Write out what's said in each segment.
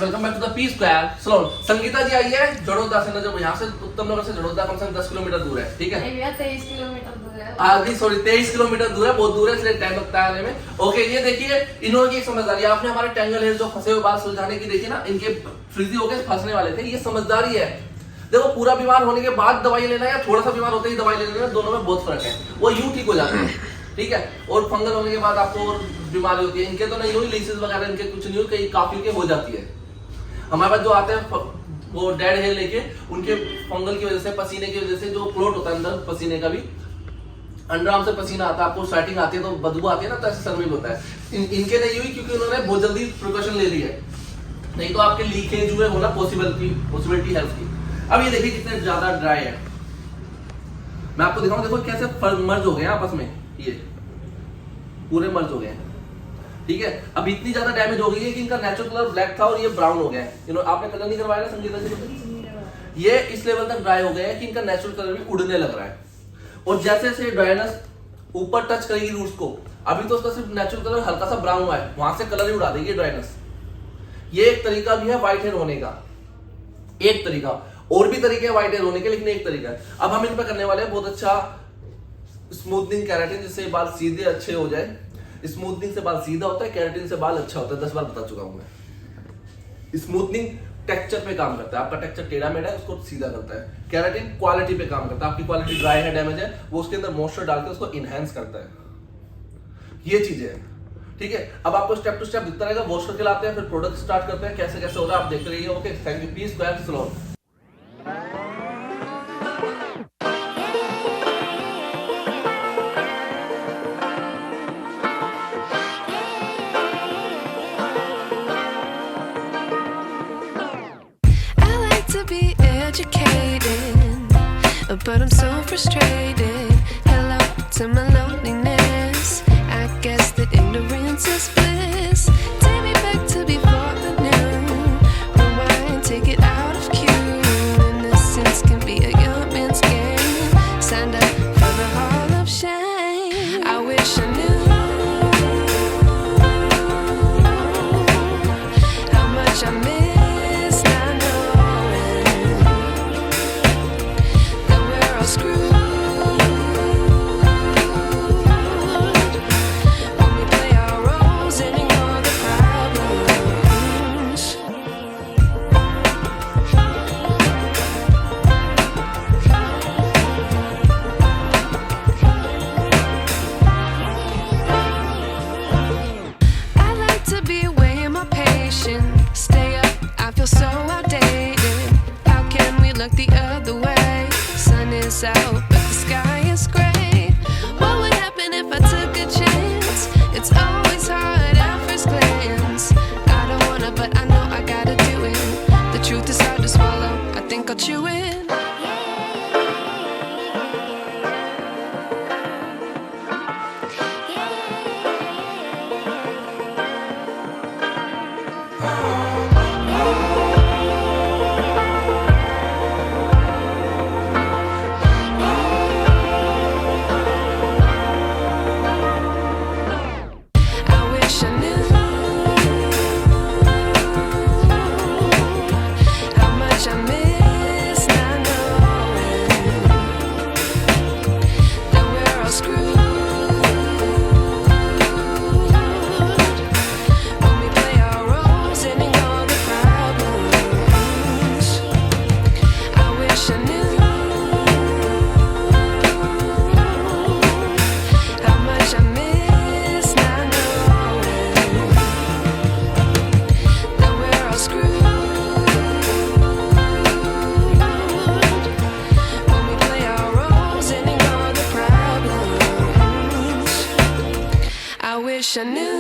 Welcome back to the P square salon. Sangeeta ji आई है जड़ोदा से, जब यहाँ से उत्तम नगर से जड़ोदा कम से कम 10 किलोमीटर दूर है, ठीक है? 23 किलोमीटर दूर है। आगे सॉरी 23 किलोमीटर दूर है, बहुत दूर है, इसलिए टाइम लगता है आने में। ओके, ये देखिए इन्होंने एक समझदारी, आपने हमारे टैंगल हेयर जो फंसे हुए बाल सुलझाने की देखी ना, इनके फ्रीजी होकर फंसने वाले थे, ये समझदारी है। देखो पूरा बीमार होने के बाद दवाई लेना या थोड़ा सा बीमार होते ही दवाई लेना, दोनों में बहुत फर्क है। वो यूं ठीक हो जाते हैं, ठीक है, और फंगल होने के बाद आपको और बीमारी होती है। इनके तो नहीं हुई, लीसेस वगैरह इनके कुछ नहीं हुई, कई काफी के हो जाती है। हमारे पास जो आते हैं वो डेड हेयर लेके, उनके फंगल की वजह से, पसीने की वजह से जो क्लोट होता है अंदर पसीने का भी, अंडरआर्म से पसीना आता है, आपको स्वेटिंग आती है तो बदबू आती है ना, तो ऐसे सर में होता है। इनके नहीं हुई क्योंकि उन्होंने बहुत जल्दी प्रिकॉशन ले ली है, नहीं तो आपके लीकेज हुए होना पॉसिबिलिटी है उसकी। अब ये देखिए कितने ज्यादा ड्राई है, मैं आपको दिखाऊं, देखो कैसे मर्ज हो गए आपस में, ये पूरे मर्ज हो गए हैं, ठीक है। अब इतनी ज्यादा डैमेज हो गई है कि इनका नेचुरल कलर ब्लैक था और ये ब्राउन हो गया है। आपने कलर नहीं करवाया ना संगीता जी? ये इस लेवल तक ड्राई हो गए हैं कि इनका नेचुरल कलर भी उड़ने लग रहा है, और जैसे जैसे ड्राइनेस ऊपर टच करेगी रूट्स को, अभी तो उसका सिर्फ नेचुरल कलर हल्का सा ब्राउन हुआ है, वहां से कलर ही उड़ा देगी ड्राइनेस। ये एक तरीका भी है व्हाइट हेयर होने का, एक तरीका, और भी तरीके हैं व्हाइट हेयर होने के, लेकिन एक तरीका है। अब हम इन पर करने वाले हैं बहुत अच्छा स्मूथनिंग केराटिन, जिससे बाल सीधे अच्छे हो जाए। स्मूथनिंग से बाल सीधा होता है, केराटिन से बाल अच्छा होता है, 10 बार बता चुका हूं मैं। स्मूथनिंग टेक्सचर पे काम करता है, आपका टेक्सचर टेढ़ा मेढ़ा है उसको सीधा करता है। केराटिन क्वालिटी पे काम करता है, आपकी क्वालिटी ड्राई है, डैमेज है, वो उसके अंदर मॉइस्चर डाल के उसको इनहेंस करता है। ये चीजें हैं, ठीक है। अब आपको स्टेप टू स्टेप दिखता रहेगा, वॉश करके लाते हैं, फिर प्रोडक्ट स्टार्ट करते हैं, कैसे कैसे हो रहा है आप देख रहिए। Okay, thank you, P square salon. But I'm so frustrated. Hello to my loneliness. I guess that ignorance is bliss. Take me back to before the new. Rewind, take it out of cue. Innocence can be a young man's game. Signed up for the hall of shame. I wish I knew how much I miss. Look the other way. Sun is out, but the sky is gray. What would happen if I took a chance? It's always hard at first glance. I don't wanna, but I know I gotta do it. The truth is hard to swallow. I think I'll chew it. Wish I knew.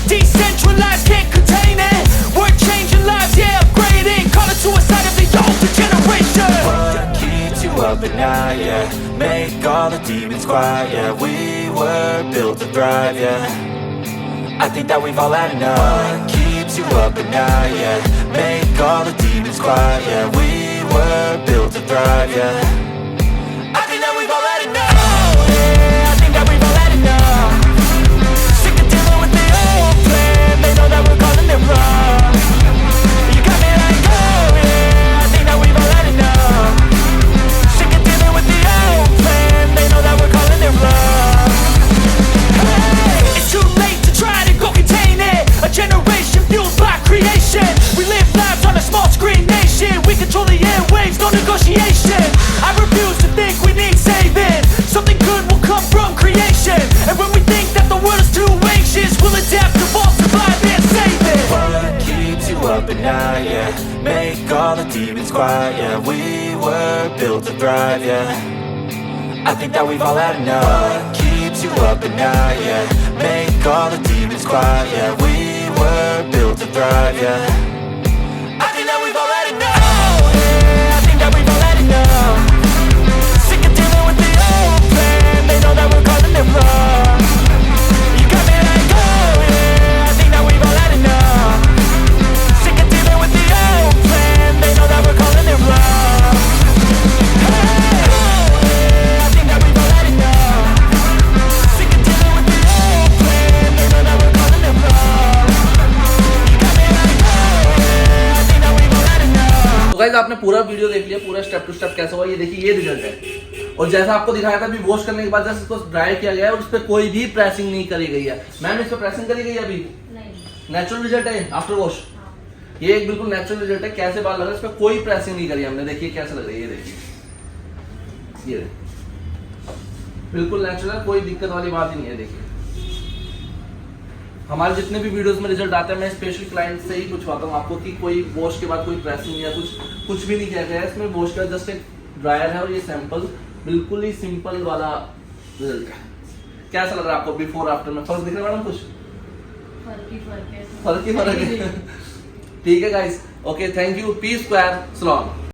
Decentralized, can't contain it. We're changing lives, yeah, upgrading. Call it suicide. at night, yeah. Make all the demons quiet, yeah. We were built to thrive, yeah. I think that we've all had enough. What keeps you up at night, yeah. Make all the demons quiet, yeah. We were built to thrive, yeah. I think that we've all had enough, yeah. I think that we've all had enough. Sick of dealing with the old plan. They know that we're calling it wrong. You got me like, oh yeah. I think that we've all had enough. Sick of dealing with the old plan. They know that we're calling it wrong. Hey, it's too late to try to go contain it. A generation fueled by creation. We live lives on a small screen nation. We control the airwaves, no negotiation. I refuse to think we need saving. Something good will come from creation. And when we think that the world is too anxious, we'll adapt, evolve, survive and save it. What keeps you up at night, yeah. Make all the demons quiet, yeah. We were built to thrive, yeah. I think that we've all had enough. What keeps you up at night, yeah. Make all the demons quiet, yeah. We were built to thrive, yeah. I think that we've all had enough, yeah. I think that we've all had enough. Sick of dealing with the old plan. They know that we're calling it wrong. You got me like, oh yeah. I think that we've all had enough. Sick of dealing with the old plan. They know that we're calling it wrong. Hey, oh yeah. I think that we've all had enough. Sick of dealing with the old plan. They know that we're calling it wrong. You got me like, oh yeah. I think that we've all had enough. तो guys आपने पूरा video देख लिया, पूरा step to step कैसा हुआ ये देखिए, ये रिजल्ट है। और जैसा आपको दिखाया था अभी वॉश करने के बाद जैसे इसको ड्राई किया गया है और इस पे कोई भी प्रेसिंग नहीं करी गई है। मैम इस पे प्रेसिंग करी गई है अभी? नहीं। नेचुरल रिजल्ट है आफ्टर वॉश। हाँ। ये एक बिल्कुल नेचुरल रिजल्ट है। कैसे बाल लग रहा है, इस पे कोई प्रेसिंग नहीं करी हमने। देखिए कैसा लग रहा है, ये देखिए, ये बिल्कुल नेचुरल, कोई दिक्कत वाली बात ही नहीं है। देखिए हमारे जितने भी वीडियोस में रिजल्ट आते हैं मैं स्पेशल क्लाइंट से ही पूछवाता हूँ आपको कि कोई वॉश के बाद कोई प्रेसिंग या कुछ भी नहीं किया गया है। इसमें वॉश का जस्ट एक ड्रायर है और ये सैंपल बिल्कुल ही सिंपल वाला रिजल्ट है। कैसा लग रहा है आपको बिफोर आफ्टर में? फर्क दिख रहा है मैडम? कुछ फर्क ही फर्क है। ठीक है guys, okay, thank you. P square salon.